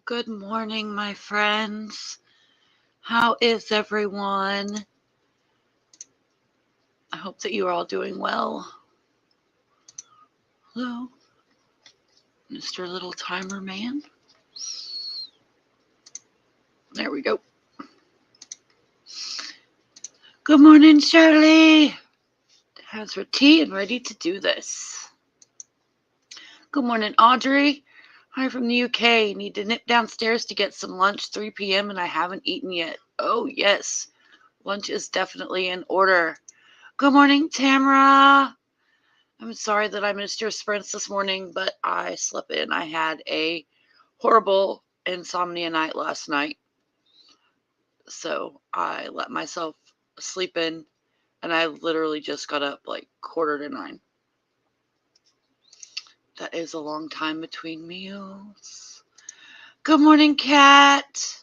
Good morning, my friends. How is everyone? I hope that you are all doing well. Hello, Mr. Little Timer Man. There we go. Good morning, Shirley. Has her tea and ready to do this. Good morning, Audrey. Hi from the UK. Need to nip downstairs to get some lunch, 3 p.m., and I haven't eaten yet. Oh, yes. Lunch is definitely in order. Good morning, Tamara. I'm sorry that I missed your sprints this morning, but I slept in. I had a horrible insomnia night last night. So I let myself sleep in, and I literally just got up like 8:45. That is a long time between meals. Good morning, Kat.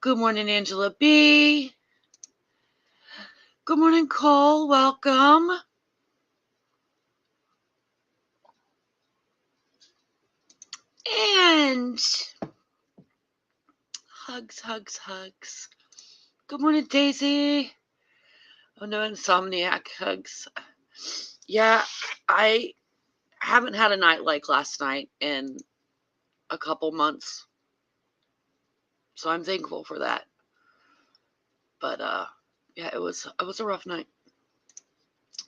Good morning, Angela B. Good morning, Cole. Welcome. And hugs. Good morning, Daisy. Oh, no, insomniac hugs. Yeah, I haven't had a night like last night in a couple months. So I'm thankful for that. But yeah, it was a rough night.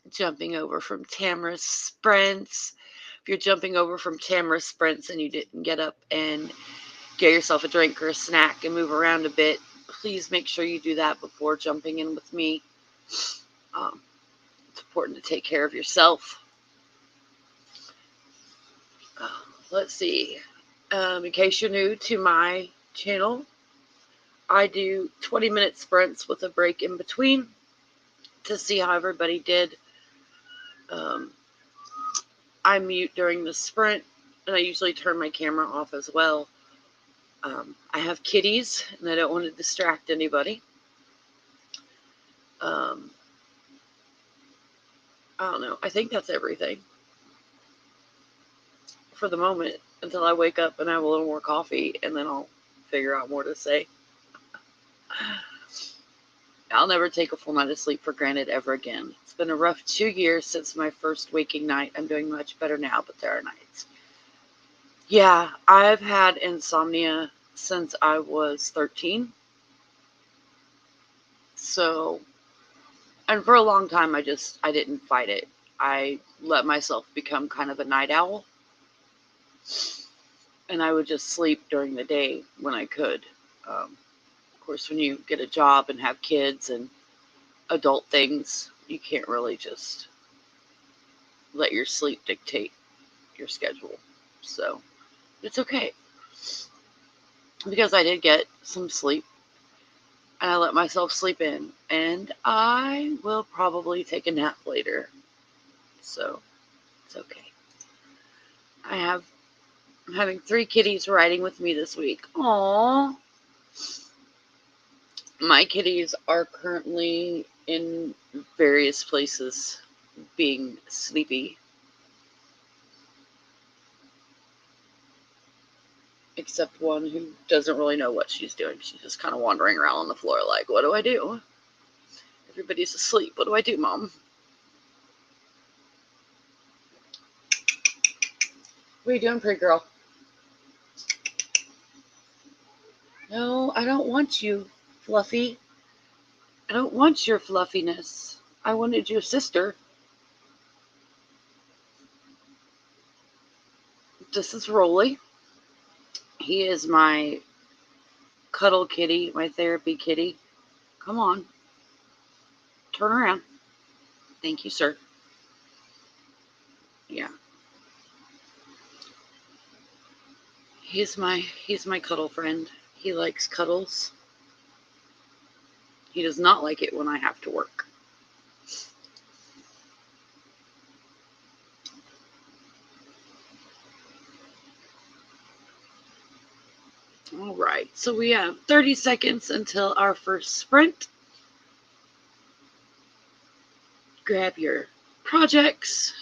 Jumping over from Tamara's sprints. If you're jumping over from Tamara's sprints and you didn't get up and get yourself a drink or a snack and move around a bit, please make sure you do that before jumping in with me. It's important to take care of yourself. Let's see. In case you're new to my channel, I do 20-minute sprints with a break in between to see how everybody did. I mute during the sprint, and I usually turn my camera off as well. I have kitties, and I don't want to distract anybody. I don't know. I think that's everything for the moment until I wake up and have a little more coffee, and then I'll figure out more to say. I'll never take a full night of sleep for granted ever again. It's been a rough 2 years since my first waking night. I'm doing much better now, but there are nights. Yeah, I've had insomnia since I was 13. So, and for a long time, I didn't fight it. I let myself become kind of a night owl. And I would just sleep during the day when I could. Of course, when you get a job and have kids and adult things, you can't really just let your sleep dictate your schedule. So it's okay. Because I did get some sleep and I let myself sleep in. And I will probably take a nap later. So it's okay. I'm having 3 kitties riding with me this week. Aww. My kitties are currently in various places being sleepy. Except one who doesn't really know what she's doing. She's just kind of wandering around on the floor like, what do I do? Everybody's asleep. What do I do, Mom? What are you doing, pretty girl? No, I don't want you, Fluffy. I don't want your fluffiness. I wanted your sister. This is Rolly. He is my cuddle kitty, my therapy kitty. Come on. Turn around. Thank you, sir. Yeah. He's my cuddle friend. He likes cuddles. He does not like it when I have to work. All right, so we have 30 seconds until our first sprint. Grab your projects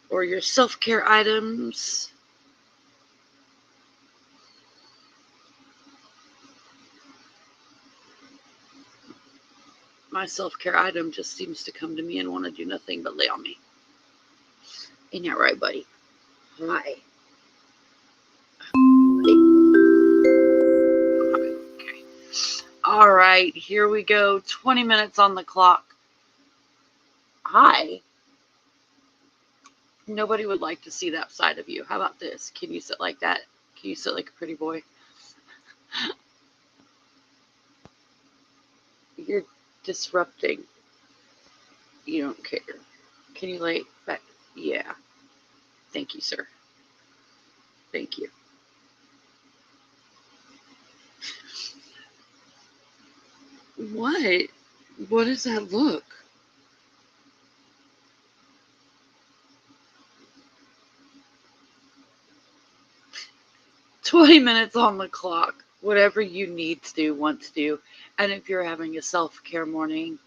or your self-care items. My self-care item just seems to come to me and want to do nothing but lay on me. Ain't that right, buddy? Hi. Okay. All right, here we go. 20 minutes on the clock. Hi. Nobody would like to see that side of you. How about this? Can you sit like that? Can you sit like a pretty boy? You're disrupting. You don't care. Can you lay back? Yeah. Thank you, sir. Thank you. What? What does that look? "20 minutes on the clock. Whatever you need to do, want to do. And if you're having a self-care morning,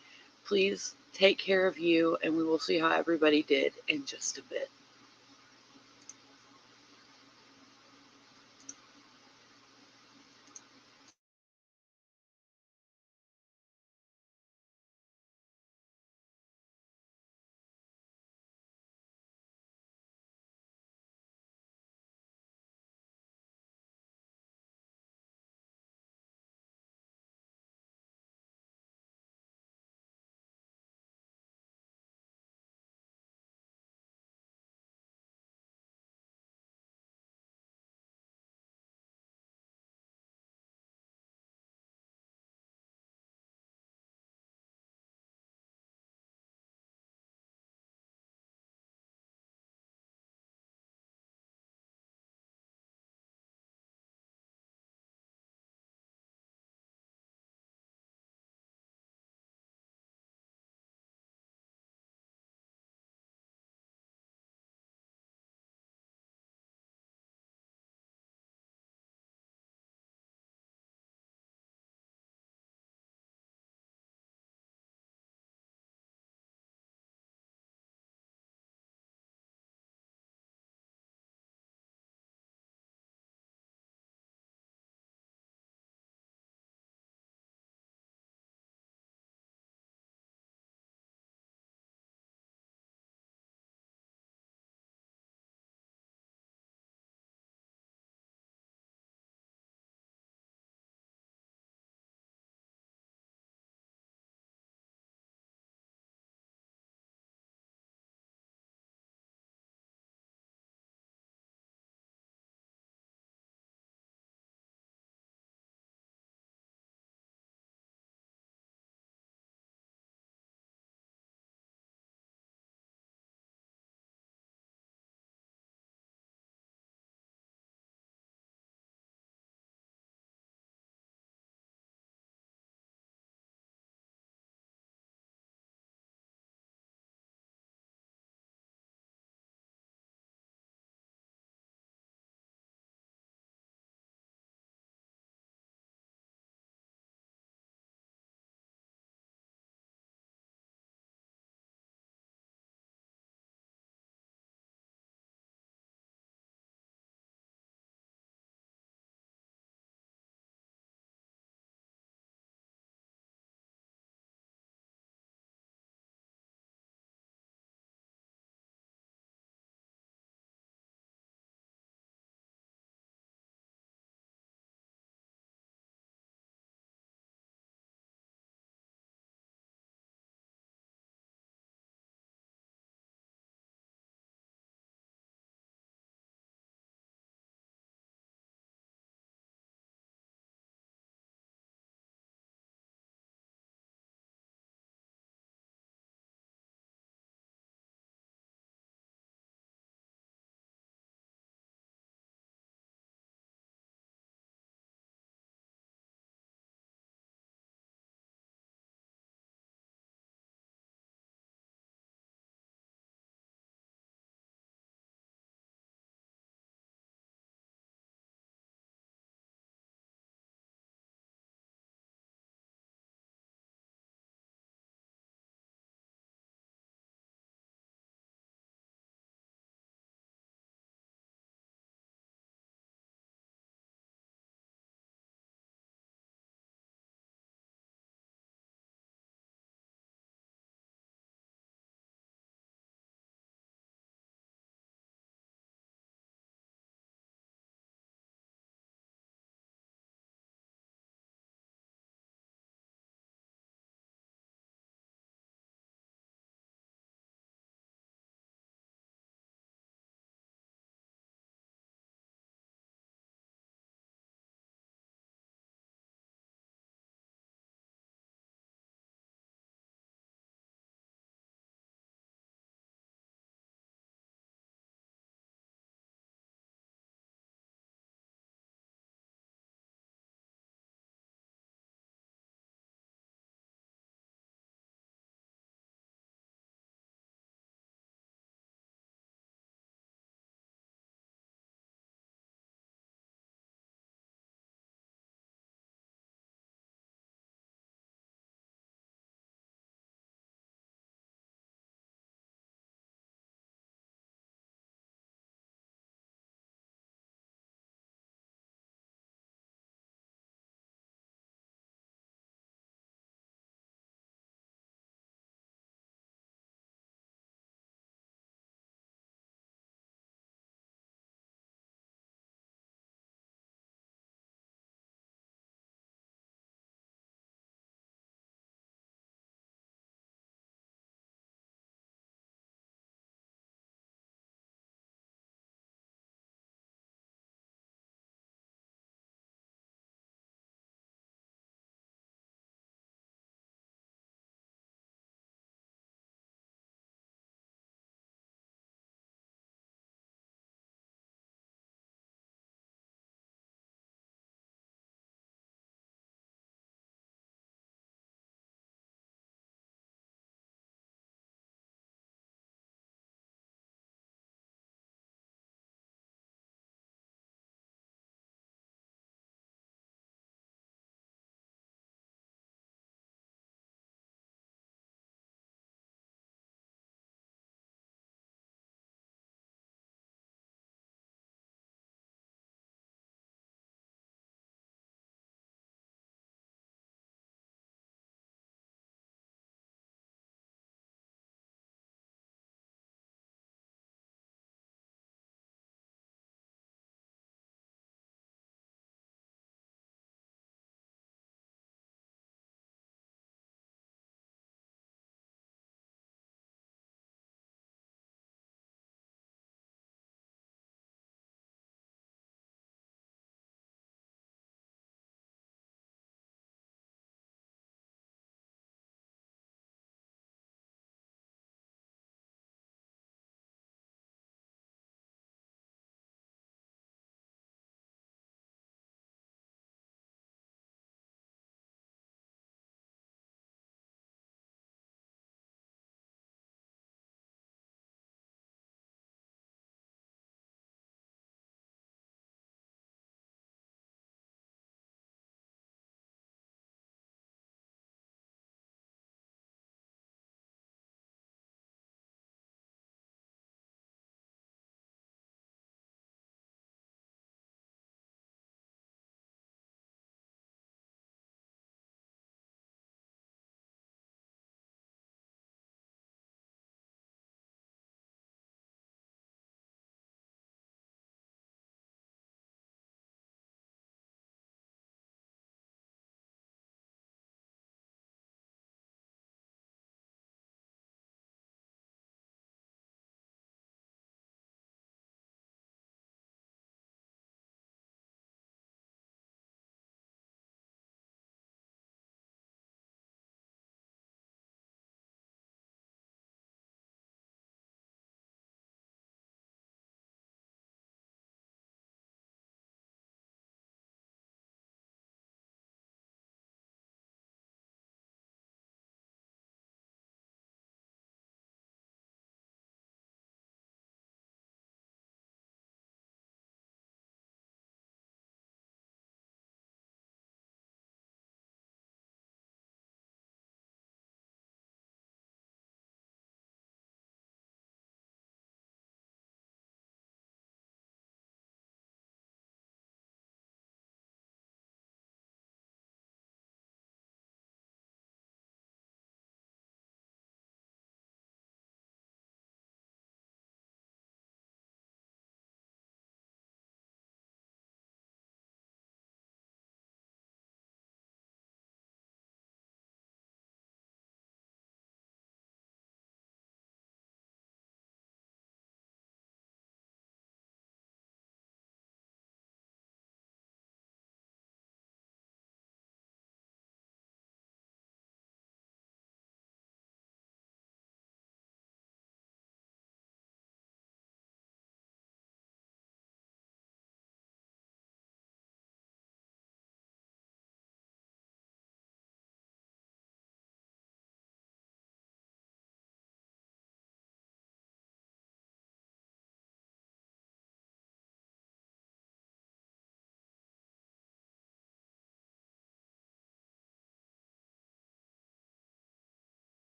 please take care of you, and we will see how everybody did in just a bit."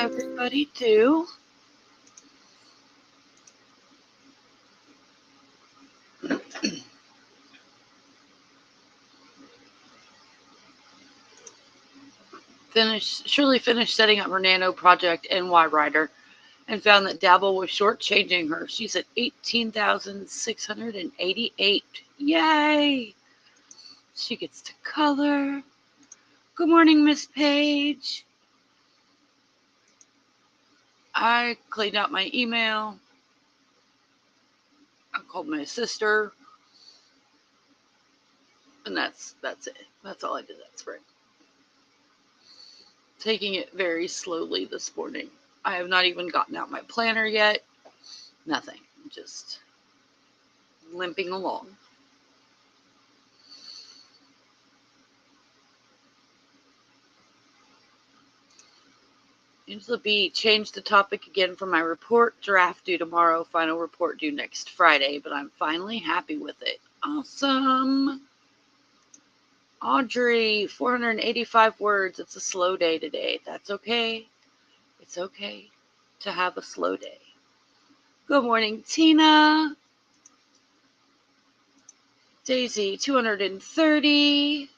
everybody do? Shirley finished setting up her NaNo project in NaNoWriMo and found that Dabble was shortchanging her. She's at 18,688. Yay! She gets to color. Good morning, Miss Page. I cleaned out my email. I called my sister. And that's it. That's all I did that spring. Taking it very slowly this morning. I have not even gotten out my planner yet. Nothing. Just limping along. Angela B. changed the topic again for my report. Draft due tomorrow. Final report due next Friday. But I'm finally happy with it. Awesome. Audrey, 485 words. It's a slow day today. That's okay. It's okay to have a slow day. Good morning, Tina. Daisy, 230.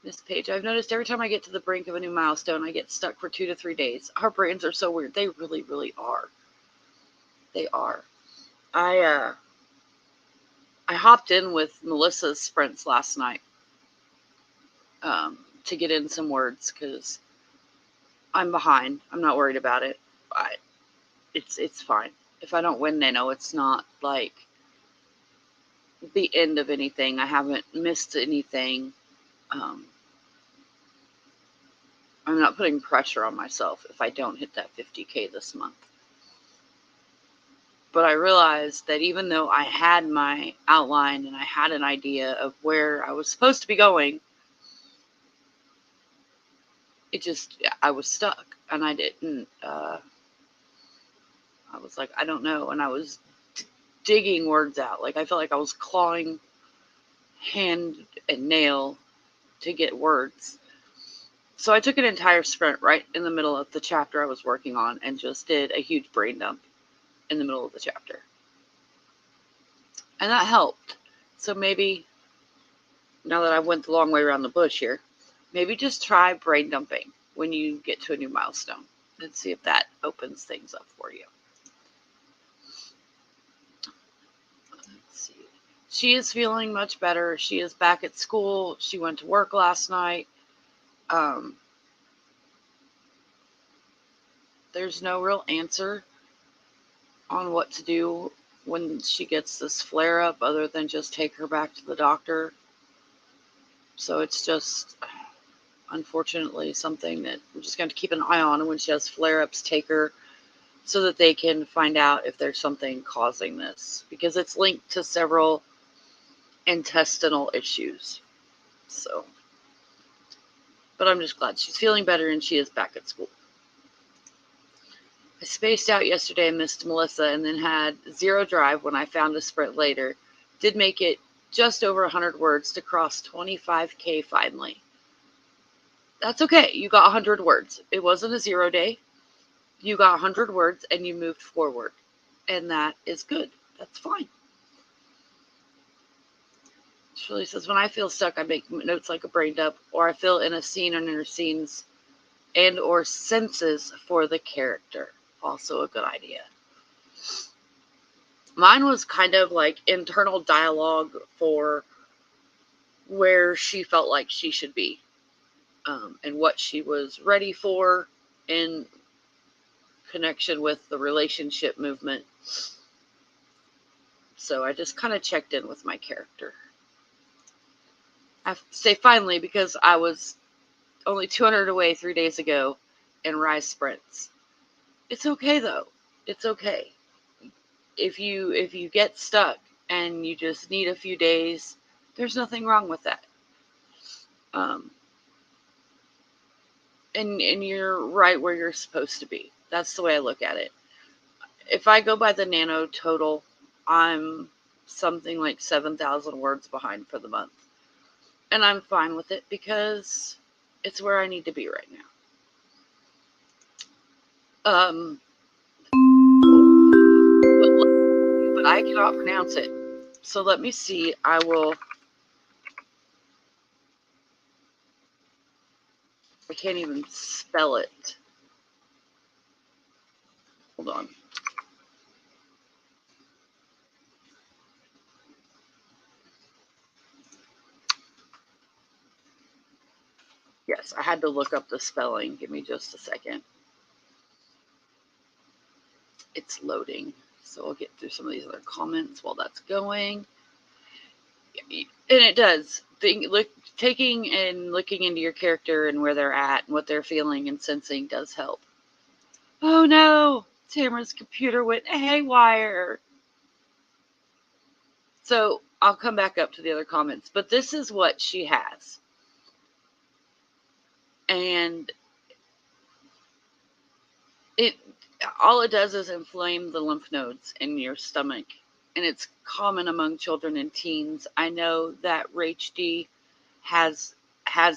Miss Page, I've noticed every time I get to the brink of a new milestone, I get stuck for 2 to 3 days. Our brains are so weird. They really, really are. They are. I hopped in with Melissa's sprints last night to get in some words because I'm behind. I'm not worried about it. It's fine. If I don't win NaNo, it's not like the end of anything. I haven't missed anything. I'm not putting pressure on myself if I don't hit that 50K this month. But I realized that even though I had my outline and I had an idea of where I was supposed to be going, I was stuck and I didn't, I was like, I don't know. And I was digging words out. Like I felt like I was clawing hand and nail to get words. So I took an entire sprint right in the middle of the chapter I was working on and just did a huge brain dump in the middle of the chapter. And that helped. So maybe, now that I went the long way around the bush here, maybe just try brain dumping when you get to a new milestone and see if that opens things up for you. Let's see. She is feeling much better. She is back at school. She went to work last night. There's no real answer on what to do when she gets this flare up other than just take her back to the doctor. So it's just, unfortunately, something that we're just going to keep an eye on. And when she has flare ups, take her so that they can find out if there's something causing this, because it's linked to several intestinal issues. So, but I'm just glad she's feeling better and she is back at school. I spaced out yesterday and missed Melissa and then had zero drive when I found a sprint later. Did make it just over 100 words to cross 25K finally. That's okay. You got 100 words. It wasn't a 0 day. You got 100 words and you moved forward. And that is good. That's fine. Shirley says, when I feel stuck, I make notes like a brain dump, or I fill in a scene or inner scenes and or senses for the character. Also a good idea. Mine was kind of like internal dialogue for where she felt like she should be, and what she was ready for in connection with the relationship movement. So I just kind of checked in with my character. I have to say finally, because I was only 200 away 3 days ago in Rise Sprints. It's okay though. It's okay. If you get stuck and you just need a few days, there's nothing wrong with that. And you're right where you're supposed to be. That's the way I look at it. If I go by the NaNo total, I'm something like 7,000 words behind for the month. And I'm fine with it because It's where I need to be right now. But I cannot pronounce it. So let me see. I can't even spell it. Hold on. Yes, I had to look up the spelling. Give me just a second. It's loading. So I'll get through some of these other comments while that's going. And it does. Taking and looking into your character and where they're at and what they're feeling and sensing does help. Oh no! Tamara's computer went haywire. So I'll come back up to the other comments. But this is what she has. And all it does is inflame the lymph nodes in your stomach. And it's common among children and teens. I know that RHD has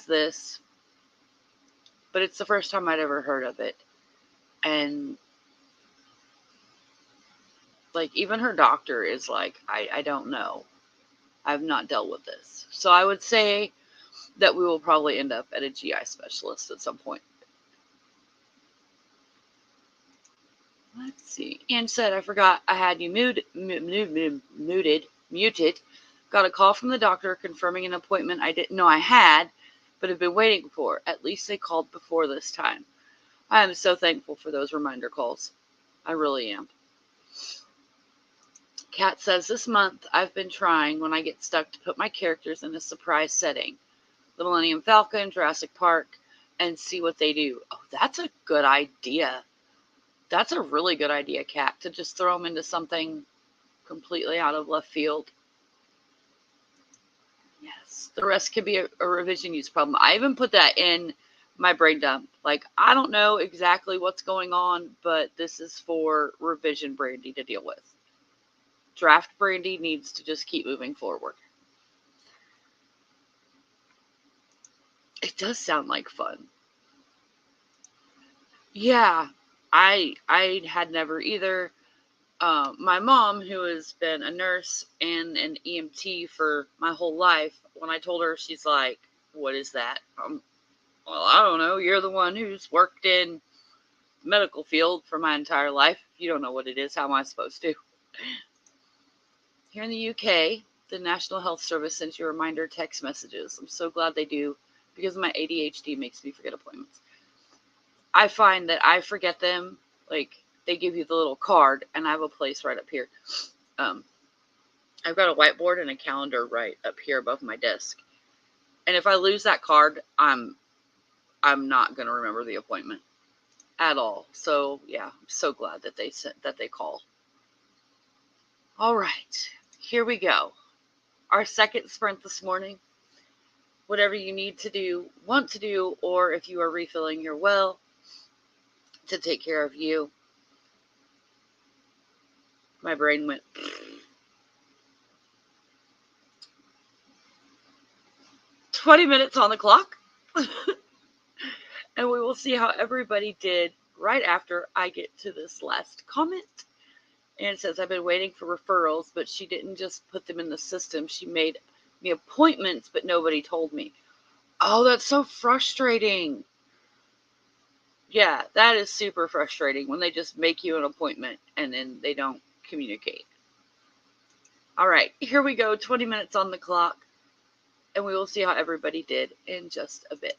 this, but it's the first time I'd ever heard of it. And like even her doctor is like, I don't know. I've not dealt with this. So I would say that we will probably end up at a GI specialist at some point. Let's see. Anne said, I forgot I had you muted. Got a call from the doctor confirming an appointment I didn't know I had, but have been waiting for. At least they called before this time. I am so thankful for those reminder calls. I really am. Kat says, this month I've been trying when I get stuck to put my characters in a surprise setting. The Millennium Falcon, Jurassic Park, and see what they do. Oh, that's a good idea. That's a really good idea, Kat, to just throw them into something completely out of left field. Yes, the rest could be a revision use problem. I even put that in my brain dump. Like, I don't know exactly what's going on, but this is for revision Brandy to deal with. Draft Brandy needs to just keep moving forward. It does sound like fun. Yeah, I had never either. My mom, who has been a nurse and an EMT for my whole life, when I told her, she's like, what is that? Well, I don't know. You're the one who's worked in the medical field for my entire life. If you don't know what it is, how am I supposed to? Here in the UK, the National Health Service sends you reminder text messages. I'm so glad they do, because my ADHD makes me forget appointments. I find that I forget them. Like, they give you the little card, and I have a place right up here. I've got a whiteboard and a calendar right up here above my desk. And if I lose that card, I'm not going to remember the appointment at all. So, yeah, I'm so glad that they call. All right, here we go. Our second sprint this morning. Whatever you need to do, want to do, or if you are refilling your well to take care of you. My brain went 20 minutes on the clock. And we will see how everybody did right after I get to this last comment. And it says, I've been waiting for referrals, but she didn't just put them in the system. She made me appointments, but nobody told me. Oh, that's so frustrating. Yeah, that is super frustrating when they just make you an appointment and then they don't communicate. All right, here we go. 20 minutes on the clock. And we will see how everybody did in just a bit.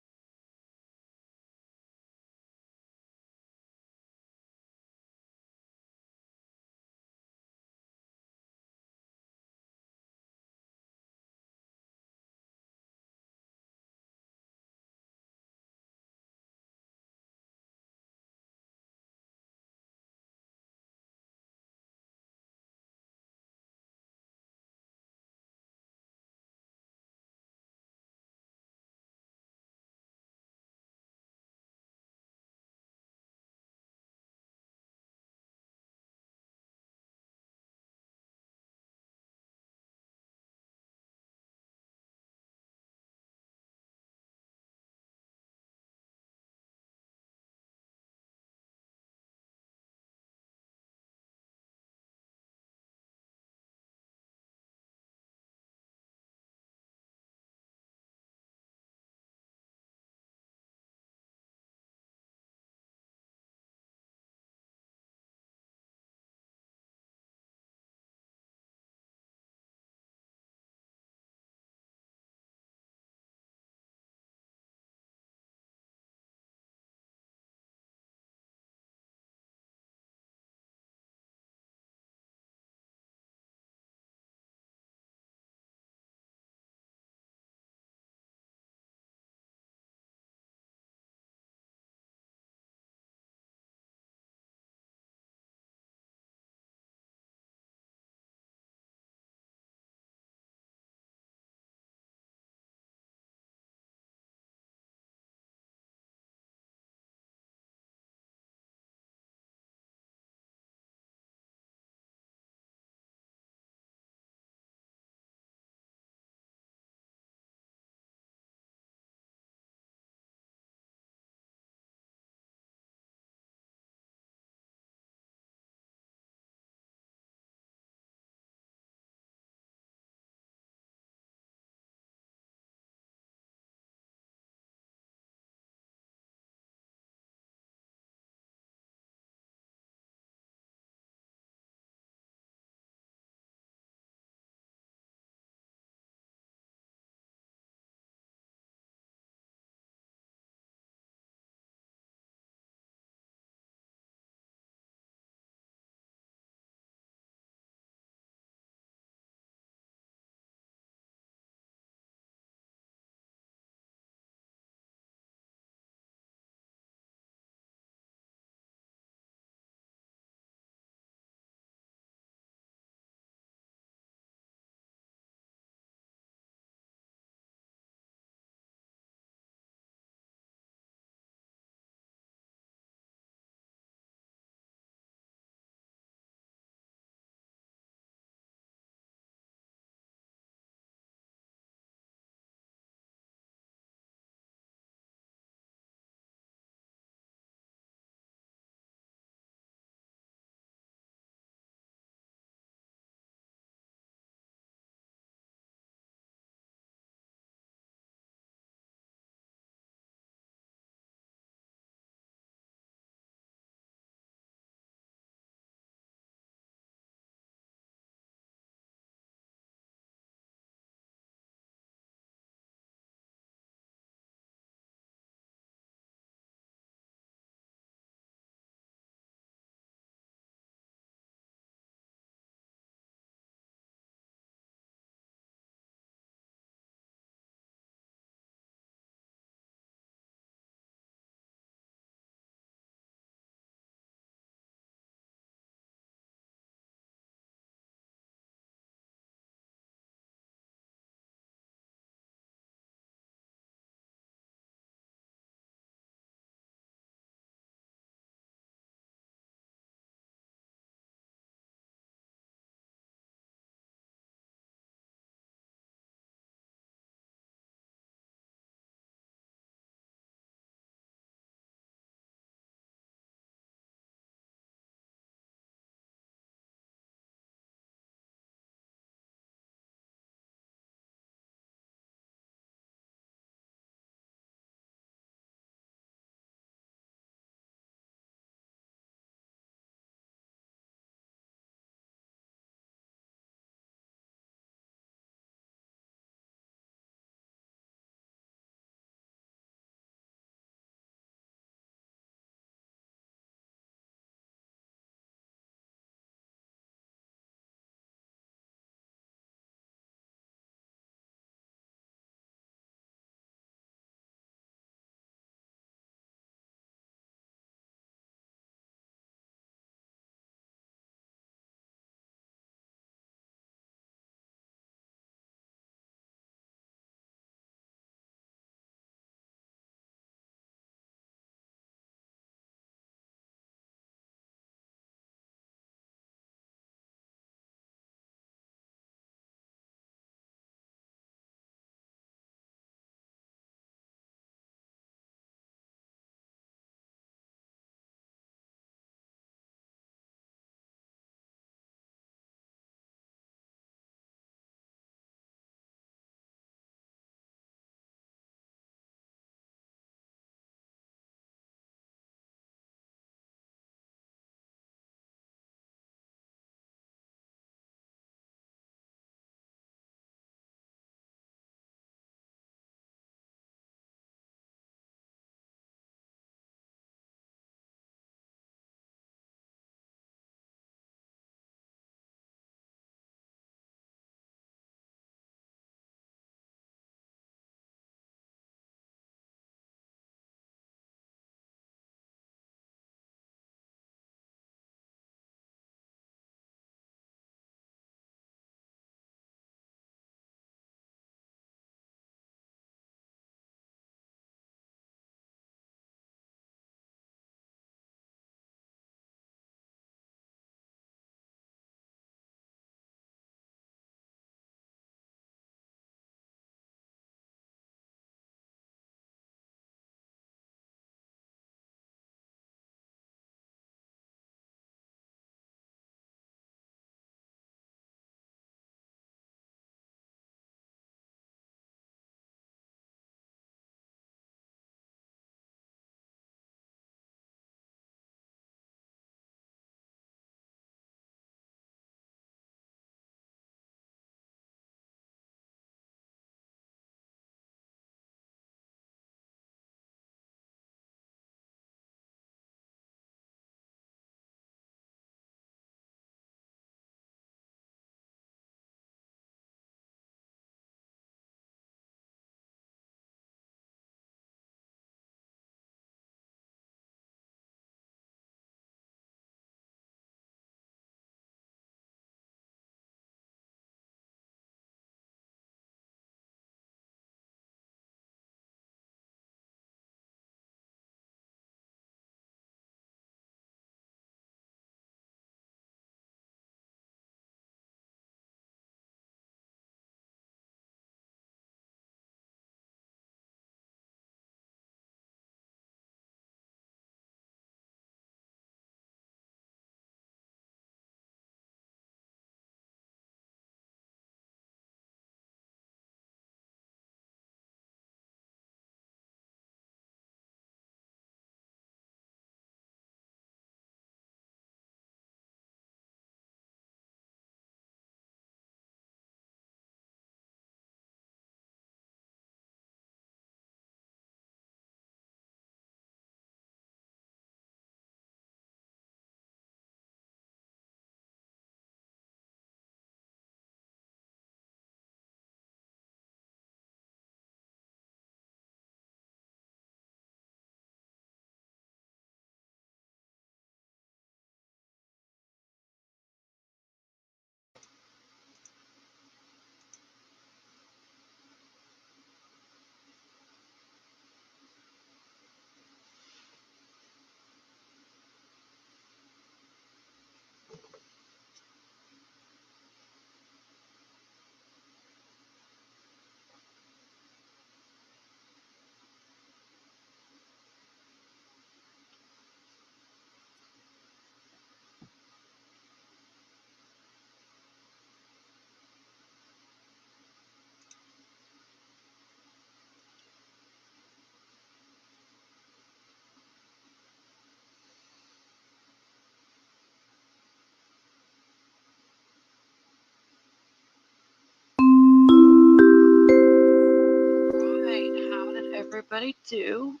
everybody do.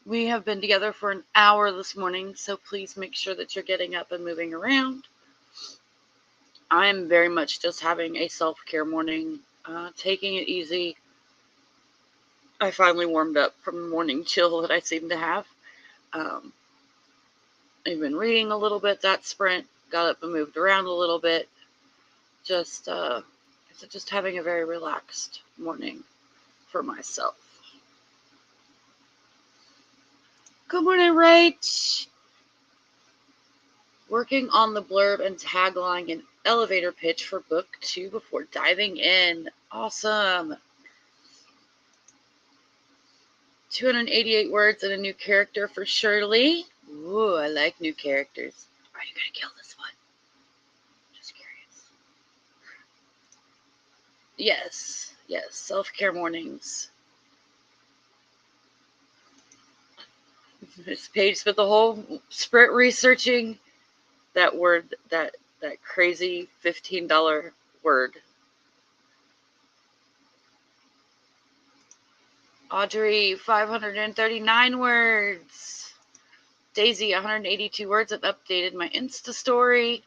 We have been together for an hour this morning, so please make sure that you're getting up and moving around. I am very much just having a self-care morning, taking it easy. I finally warmed up from the morning chill that I seem to have. I've been reading a little bit that sprint, got up and moved around a little bit. Just having a very relaxed morning for myself. Good morning, Rach. Working on the blurb and tagline and elevator pitch for book 2 before diving in. Awesome. 288 words and a new character for Shirley. Ooh, I like new characters. Are you going to kill this one? Just curious. Yes. Self-care mornings. Miss Page spent the whole sprint researching that word, that crazy $15 word. Audrey, 539 words. Daisy, 182 words. I've updated my Insta story.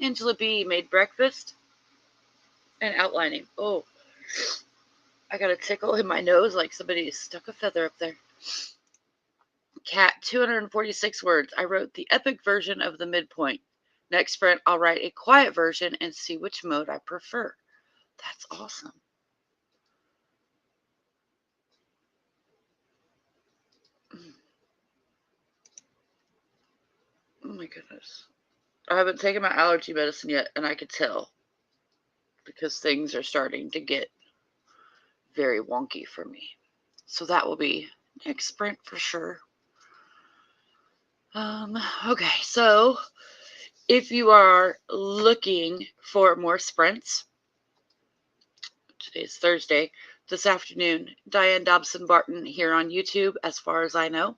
Angela B, made breakfast and outlining. Oh, I got a tickle in my nose like somebody stuck a feather up there. Cat, 246 words. I wrote the epic version of the midpoint. Next sprint, I'll write a quiet version and see which mode I prefer. That's awesome. Oh my goodness. I haven't taken my allergy medicine yet, and I could tell because things are starting to get very wonky for me. So that will be next sprint for sure. Okay, so if you are looking for more sprints, today's Thursday, this afternoon, Diane Dobson Barton here on YouTube, as far as I know.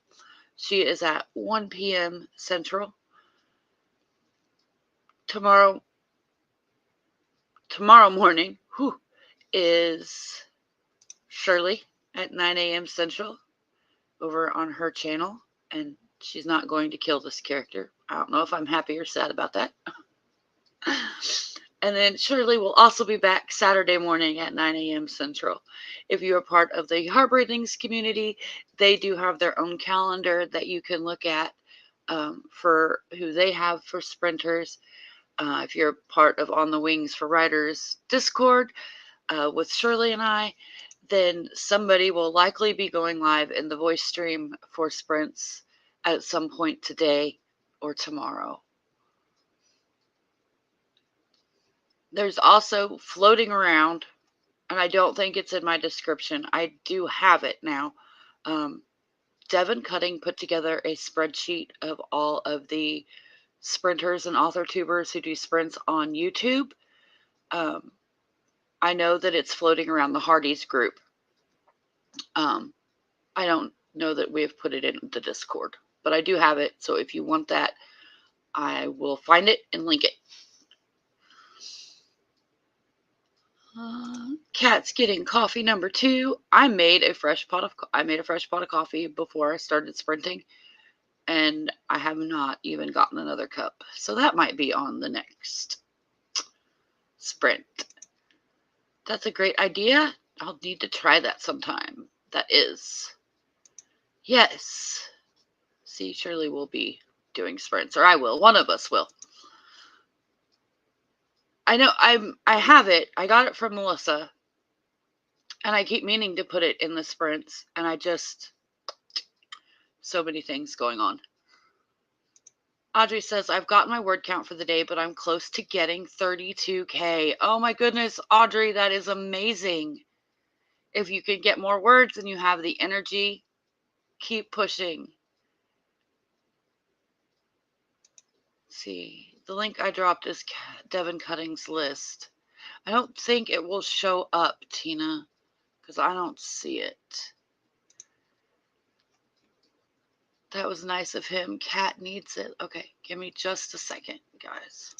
She is at 1 p.m. Central. Tomorrow morning is Shirley at 9 a.m. Central over on her channel, and she's not going to kill this character. I don't know if I'm happy or sad about that. And then Shirley will also be back Saturday morning at 9 a.m. Central. If you are part of the Heartbreakings community, they do have their own calendar that you can look at for who they have for sprinters. If you're part of On the Wings for Writers Discord with Shirley and I, then somebody will likely be going live in the voice stream for sprints at some point today or tomorrow. There's also floating around, and I don't think it's in my description. I do have it now. Devin Cutting put together a spreadsheet of all of the sprinters and author tubers who do sprints on YouTube. I know that it's floating around the Hardy's group. I don't know that we have put it in the Discord, but I do have it. So if you want that, I will find it and link it. Cat's getting coffee number 2. I made a fresh pot of coffee before I started sprinting, and I have not even gotten another cup. So that might be on the next sprint. That's a great idea. I'll need to try that sometime. That is. Yes. See, Shirley will be doing sprints, or I will. One of us will. I know I have it. I got it from Melissa, and I keep meaning to put it in the sprints, and I just, so many things going on. Audrey says, I've got my word count for the day, but I'm close to getting 32K. Oh my goodness, Audrey, that is amazing. If you can get more words and you have the energy, keep pushing. Let's see, the link I dropped is Devin Cutting's list. I don't think it will show up, Tina, because I don't see it. That was nice of him. Cat needs it. Okay, give me just a second, guys.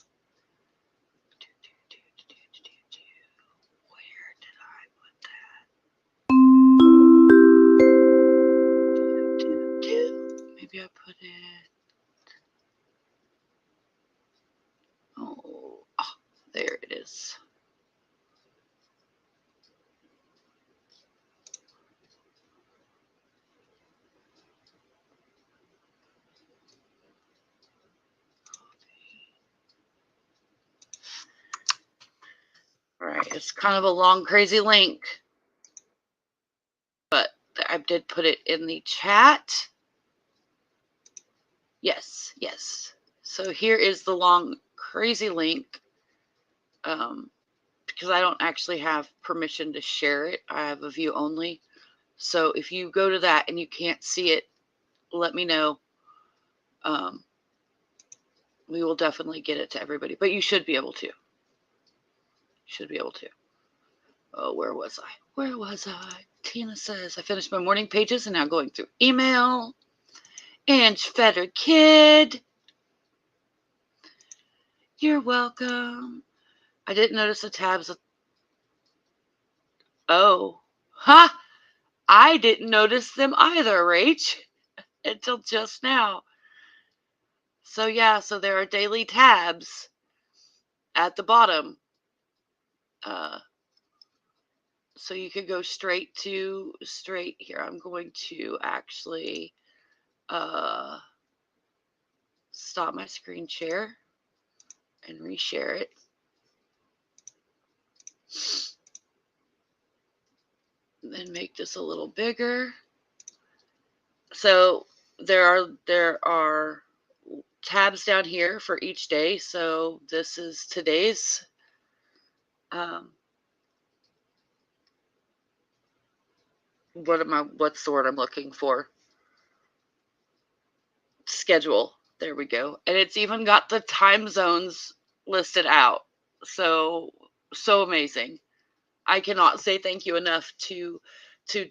Where did I put that? it. Oh, there it is. All right, it's kind of a long, crazy link, but I did put it in the chat. Yes, yes. So here is the long, crazy link. Because I don't actually have permission to share it. I have a view only. So if you go to that and you can't see it, let me know. We will definitely get it to everybody, but you should be able to. Should be able to. Oh, where was I? Where was I? Tina says, I finished my morning pages and now going through email. And Feder Kid, you're welcome. I didn't notice the tabs. Oh, ha! I didn't notice them either, Rach, until just now. So yeah, so there are daily tabs at the bottom. So you could go straight here. I'm going to actually stop my screen share and reshare it. Then make this a little bigger. So there are tabs down here for each day. So this is today's what's the word I'm looking for? Schedule. There we go. And it's even got the time zones listed out. So amazing. I cannot say thank you enough to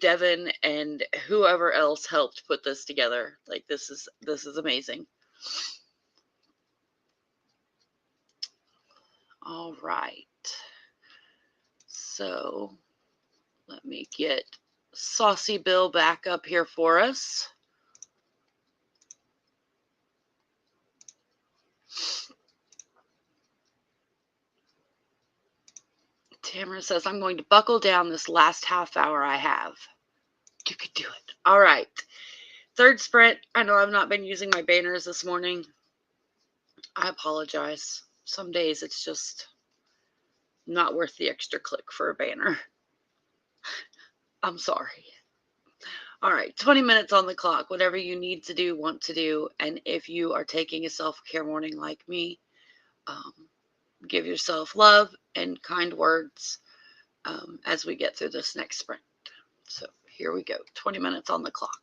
Devin and whoever else helped put this together. Like this is amazing. All right. So let me get Saucy Bill back up here for us. Tamara says, I'm going to buckle down this last half hour I have. You could do it. All right. Third sprint. I know I've not been using my banners this morning. I apologize. Some days it's just not worth the extra click for a banner. I'm sorry. All right, 20 minutes on the clock, whatever you need to do, want to do. And if you are taking a self-care morning like me, give yourself love and kind words as we get through this next sprint. So here we go, 20 minutes on the clock.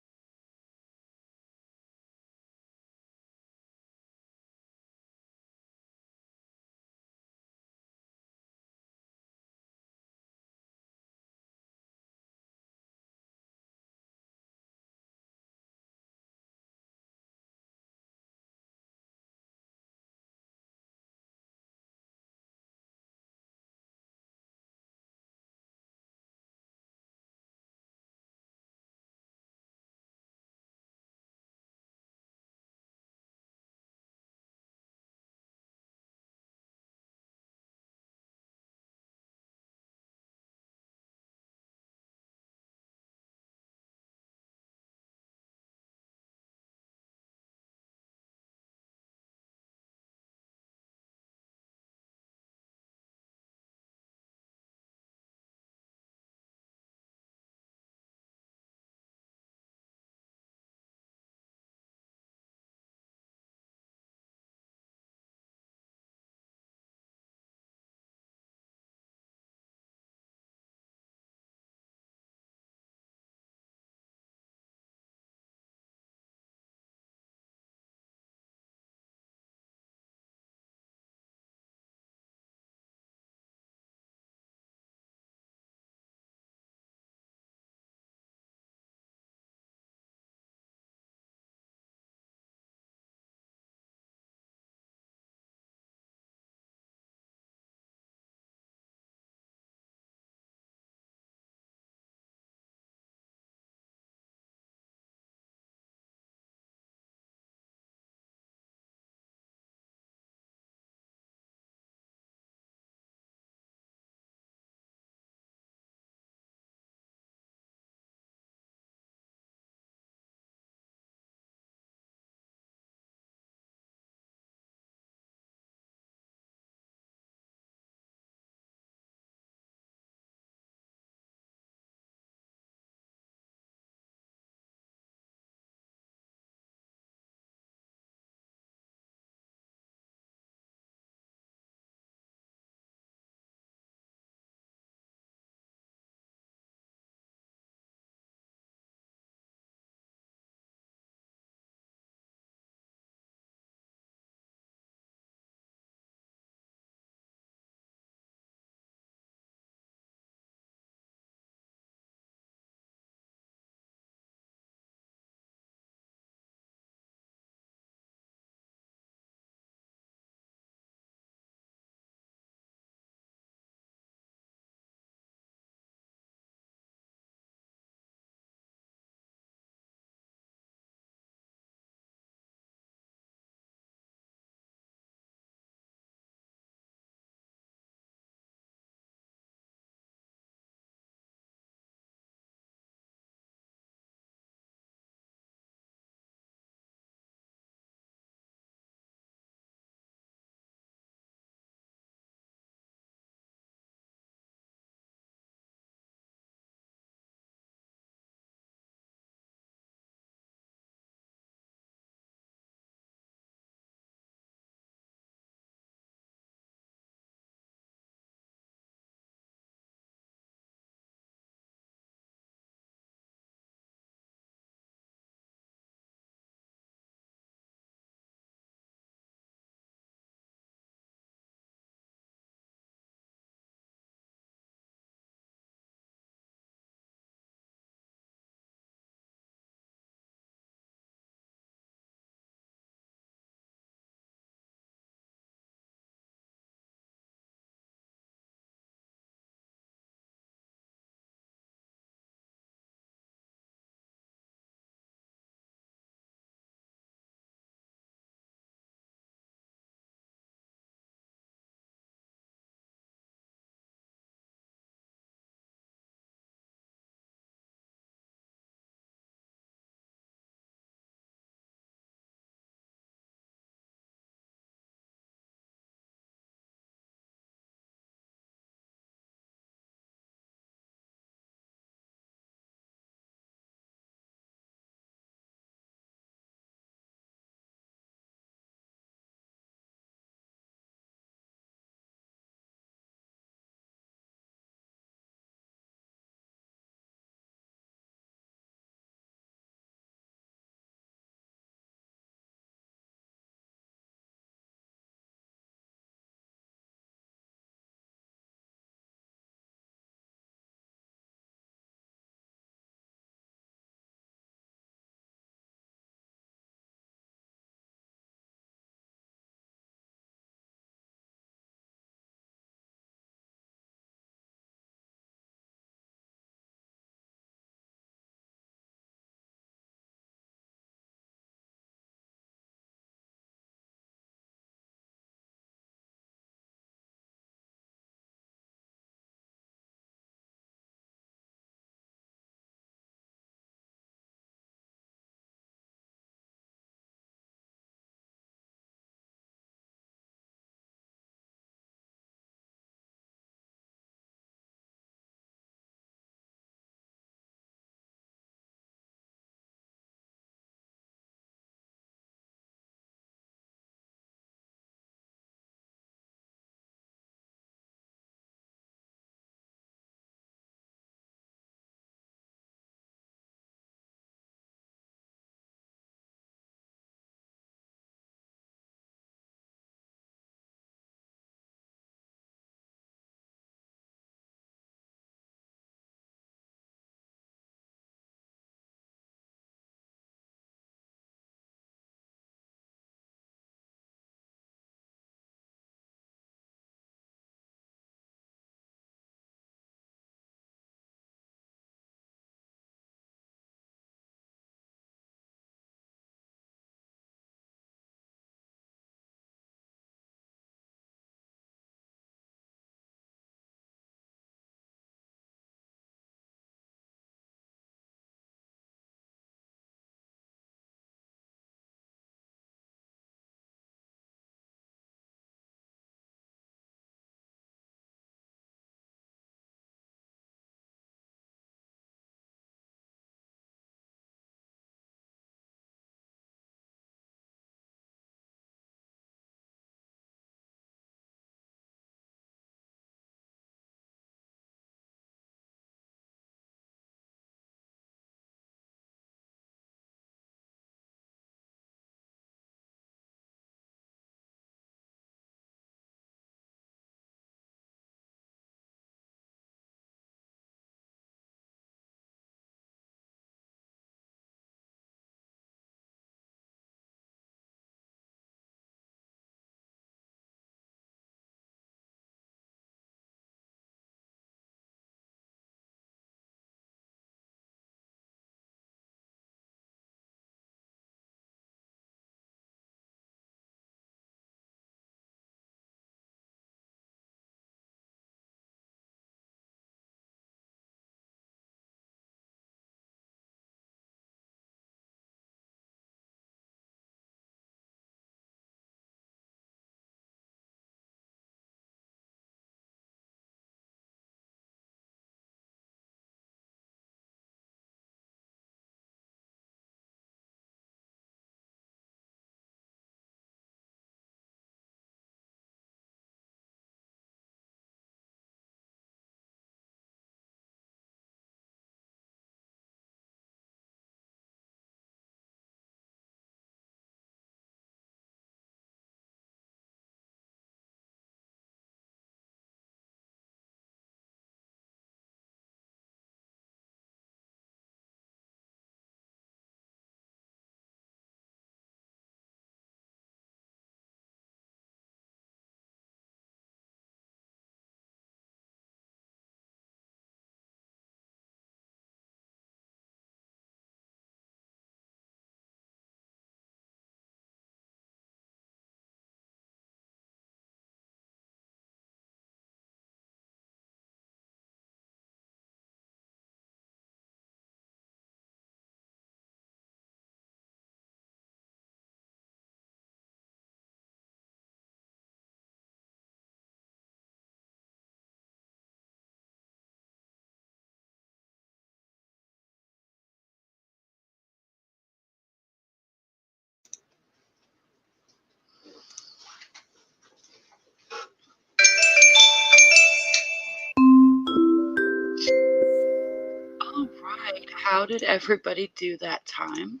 How did everybody do that time?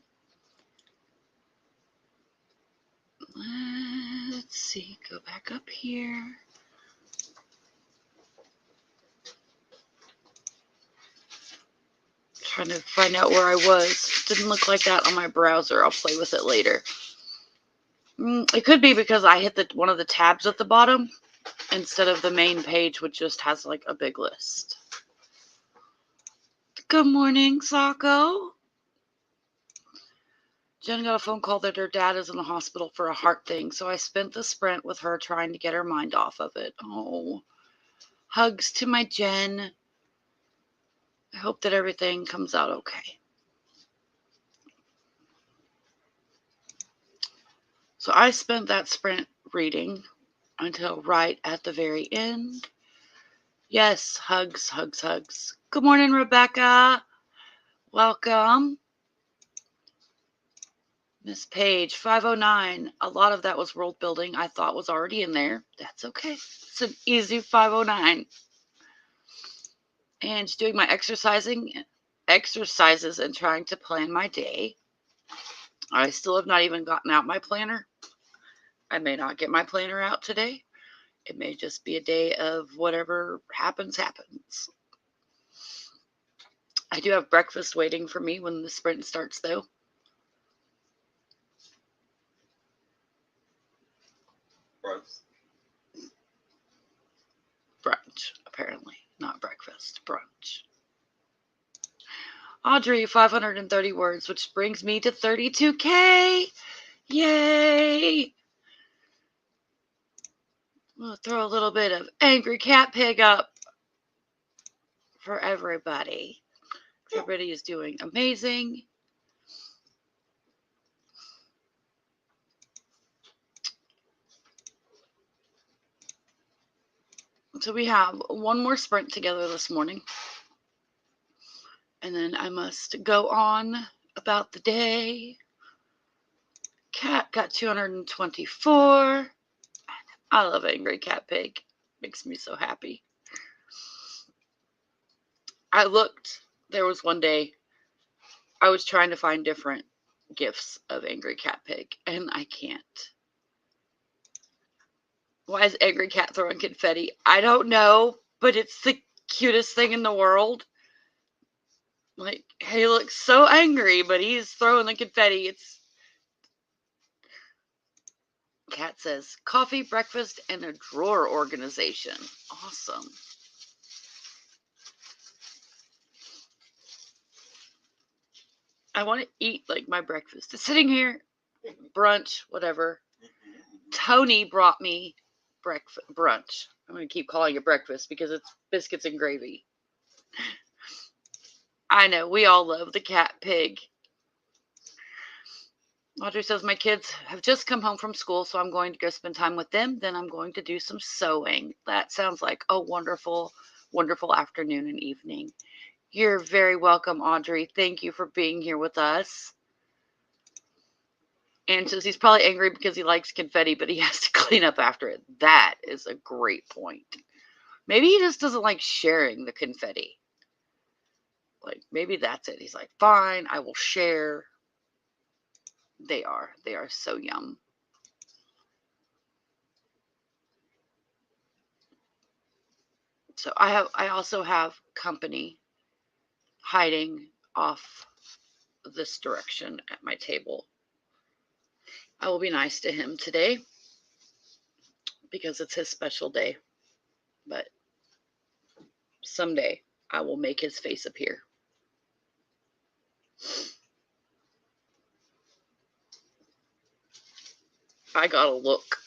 Let's see. Go back up here. Trying to find out where I was. Didn't look like that on my browser. I'll play with it later. It could be because I hit one of the tabs at the bottom instead of the main page, which just has like a big list. Good morning, Sako. Jen got a phone call that her dad is in the hospital for a heart thing, so I spent the sprint with her trying to get her mind off of it. Oh, hugs to my Jen. I hope that everything comes out okay. So I spent that sprint reading until right at the very end. Yes, hugs, hugs, hugs. Good morning, Rebecca. Welcome. Miss Page, 509. A lot of that was world building I thought was already in there. That's okay. It's an easy 509. And doing my exercises and trying to plan my day. I still have not even gotten out my planner. I may not get my planner out today. It may just be a day of whatever happens, happens. I do have breakfast waiting for me when the sprint starts, though. Brunch, apparently. Not breakfast, brunch. Audrey, 530 words, which brings me to 32K. Yay! We'll throw a little bit of Angry Cat Pig up for everybody. Everybody is doing amazing. So we have one more sprint together this morning. And then I must go on about the day. Cat got 224. I love Angry Cat Pig. Makes me so happy. I looked. There was one day I was trying to find different gifs of Angry Cat Pig, and I can't. Why is Angry Cat throwing confetti? I don't know, but it's the cutest thing in the world. Like, he looks so angry, but he's throwing the confetti. It's... Cat says, coffee, breakfast, and a drawer organization. Awesome. I want to eat like my breakfast. It's sitting here, brunch, whatever. Tony brought me brunch. I'm going to keep calling it breakfast because it's biscuits and gravy. I know, we all love the cat pig. Audrey says, my kids have just come home from school, so I'm going to go spend time with them. Then I'm going to do some sewing. That sounds like a wonderful, wonderful afternoon and evening. You're very welcome, Audrey. Thank you for being here with us. And says he's probably angry because he likes confetti, but he has to clean up after it. That is a great point. Maybe he just doesn't like sharing the confetti. Like, maybe that's it. He's like, fine, I will share. They are so yum. So I also have company hiding off this direction at my table. I will be nice to him today because it's his special day. But someday I will make his face appear. I gotta look.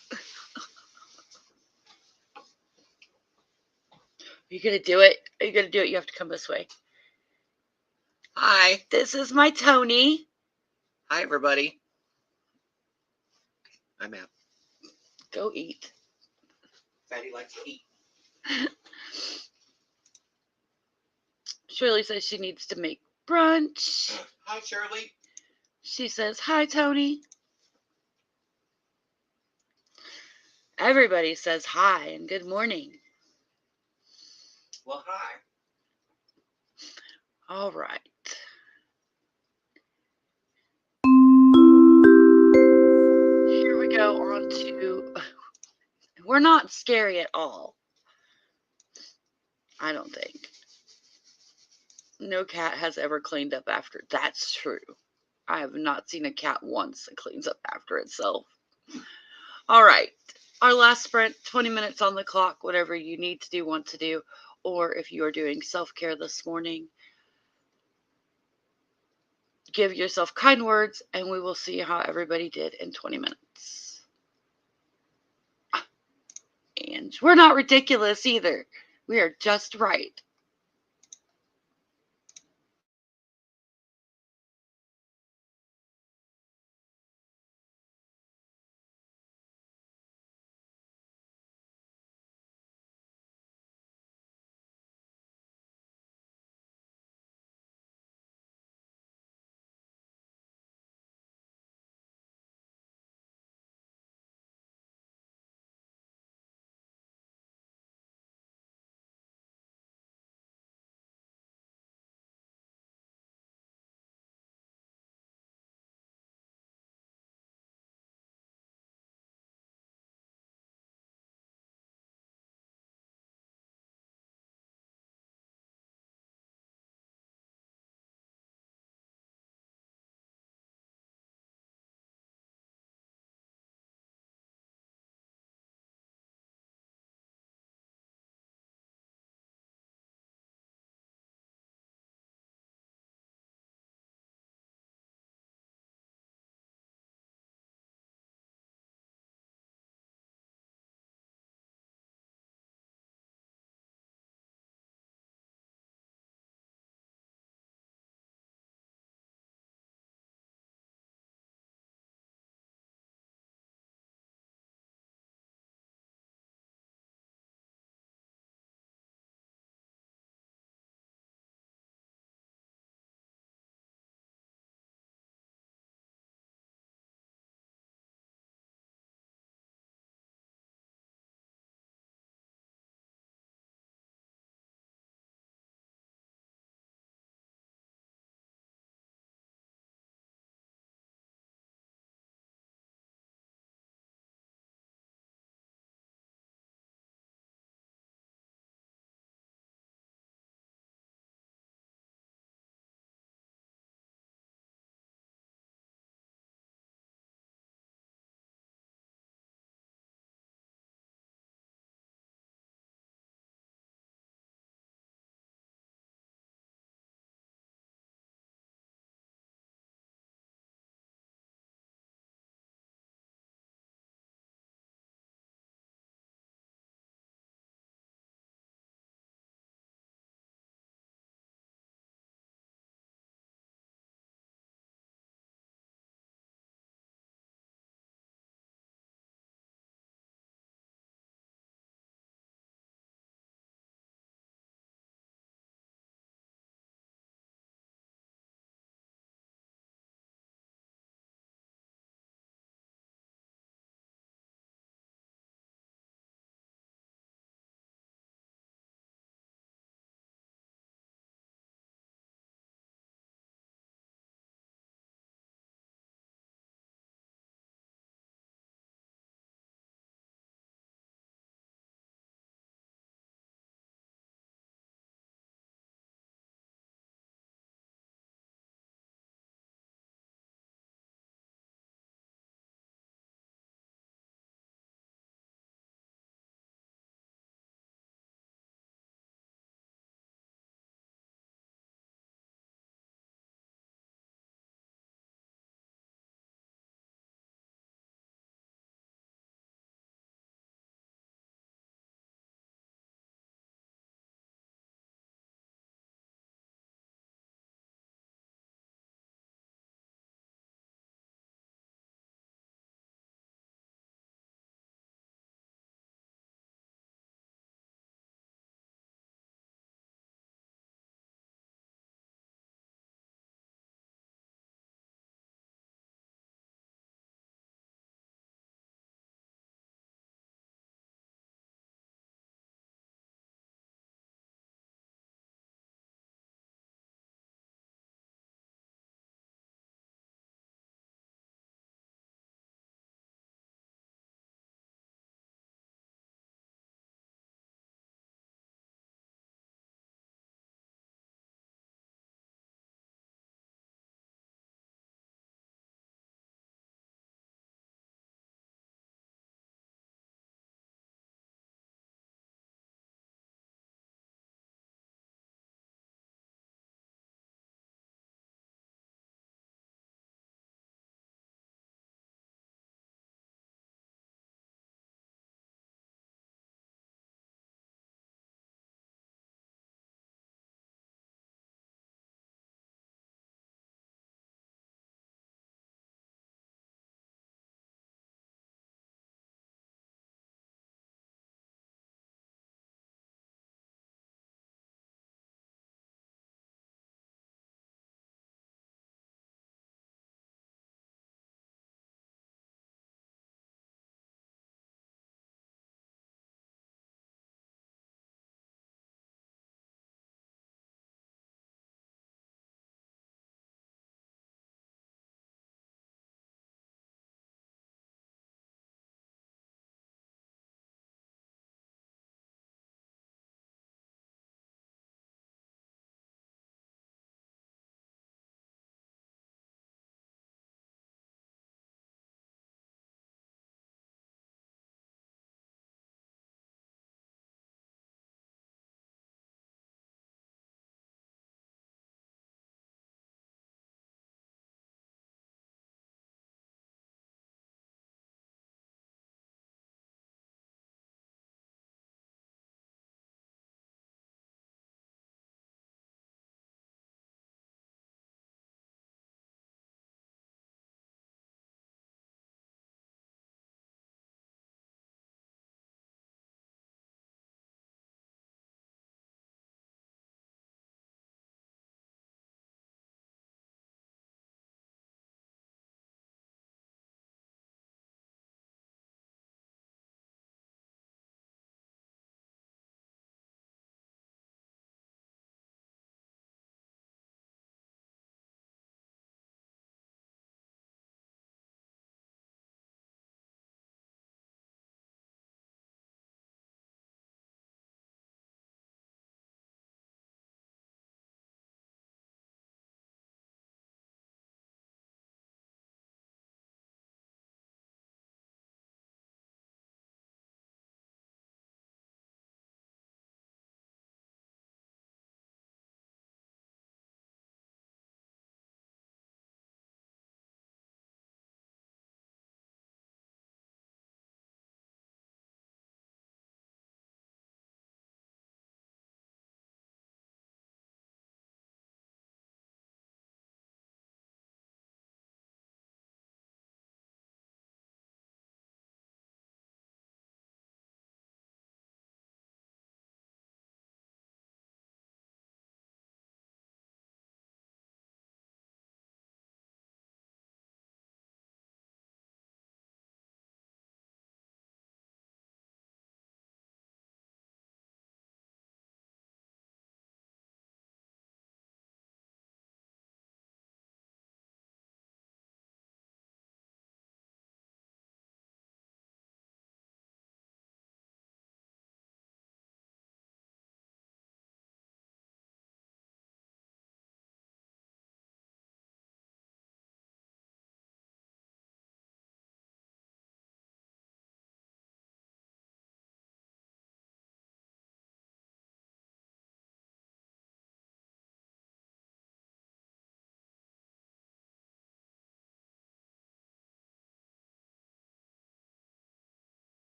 Are you gonna do it? Are you gonna do it? You have to come this way. Hi, this is my Tony. Hi, everybody. I'm out. Go eat. Fatty likes to eat. Shirley says she needs to make brunch. Hi, Shirley. She says, hi, Tony. Everybody says hi and good morning. Well, hi. All right. We're not scary at all. I don't think. No cat has ever cleaned up after. That's true. I have not seen a cat once that cleans up after itself. All right. Our last sprint, 20 minutes on the clock, whatever you need to do, want to do, or if you are doing self-care this morning, give yourself kind words, and we will see how everybody did in 20 minutes. And we're not ridiculous either. We are just right.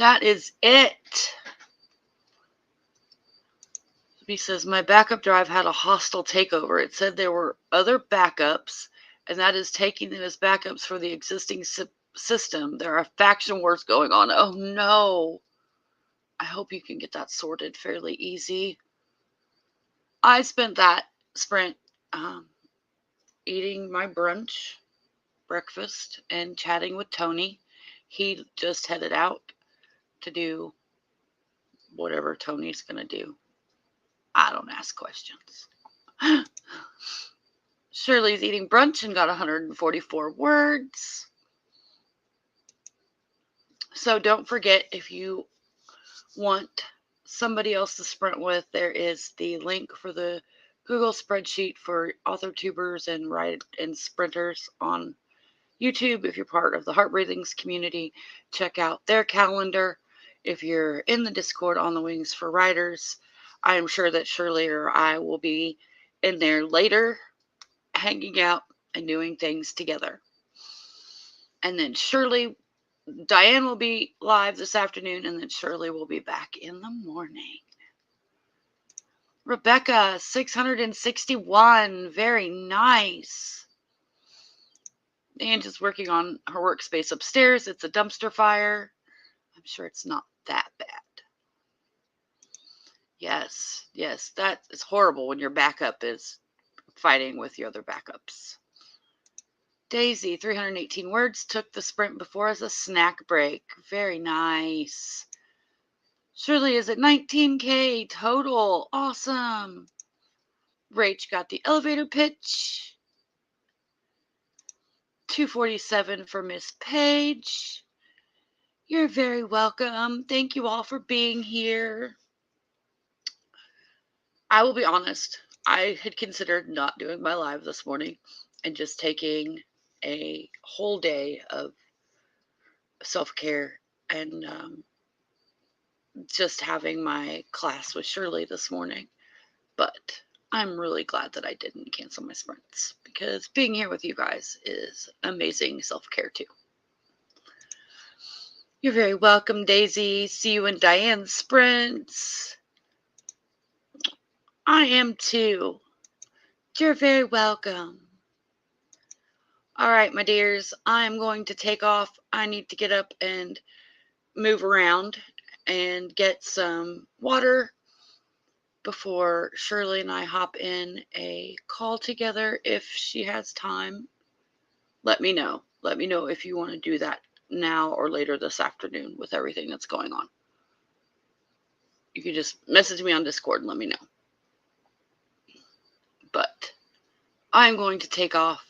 that is it. He says, my backup drive had a hostile takeover. It said there were other backups, and that is taking them as backups for the existing system. There are faction wars going on. Oh no. I hope you can get that sorted fairly easy. I spent that sprint eating my breakfast, and chatting with Tony. He just headed out to do whatever Tony's going to do. I don't ask questions. Shirley's eating brunch and got 144 words. So don't forget, if you want somebody else to sprint with, there is the link for the Google spreadsheet for author tubers and sprinters on YouTube. If you're part of the Heart Breathings community, check out their calendar. If you're in the Discord on the Wings for Writers, I am sure that Shirley or I will be in there later, hanging out and doing things together. And then Diane will be live this afternoon, and then Shirley will be back in the morning. Rebecca, 661. Very nice. Ange is working on her workspace upstairs. It's a dumpster fire. I'm sure it's not that bad. Yes, that is horrible when your backup is fighting with your other backups. Daisy, 318 words, took the sprint before as a snack break. Very nice. Shirley is at 19K total. Awesome. Rach got the elevator pitch. 247 for Miss Page. You're very welcome. Thank you all for being here. I will be honest. I had considered not doing my live this morning and just taking a whole day of self-care and just having my class with Shirley this morning. But I'm really glad that I didn't cancel my sprints, because being here with you guys is amazing self-care too. You're very welcome, Daisy. See you in Diane's sprints. I am too. You're very welcome. All right, my dears, I'm going to take off. I need to get up and move around and get some water before Shirley and I hop in a call together. If she has time, let me know. Let me know if you want to do that now or later this afternoon with everything that's going on. You can just message me on Discord and let me know. But I'm going to take off.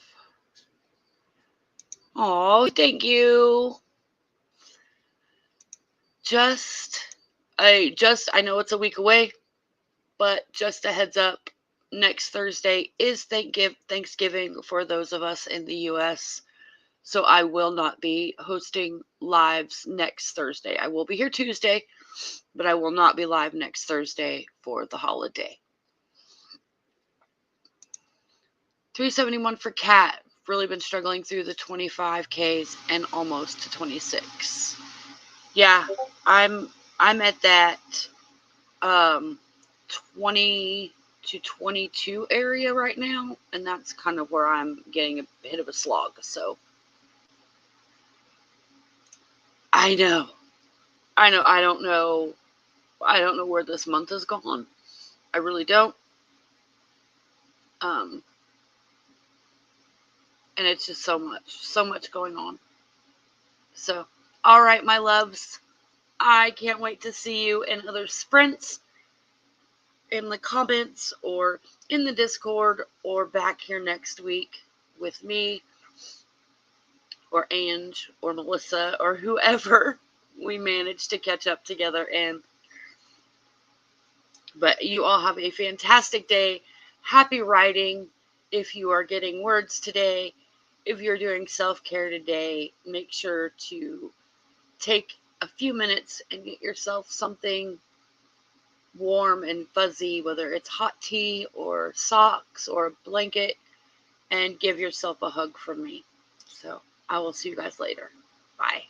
Oh, thank you. I know it's a week away, but just a heads up, next Thursday is Thanksgiving for those of us in the U.S., so I will not be hosting lives next Thursday. I will be here Tuesday, but I will not be live next Thursday for the holiday. 371 for Kat. Really been struggling through the 25Ks and almost to 26. Yeah, I'm at that 20 to 22 area right now, and that's kind of where I'm getting a bit of a slog. So I know. I don't know where this month has gone. I really don't. And it's just so much going on. So, all right, my loves, I can't wait to see you in other sprints, in the comments or in the Discord, or back here next week with me or Ange or Melissa or whoever we manage to catch up together in. But you all have a fantastic day. Happy writing. If you are getting words today, if you're doing self-care today, make sure to take a few minutes and get yourself something warm and fuzzy, whether it's hot tea or socks or a blanket, and give yourself a hug from me. So I will see you guys later. Bye.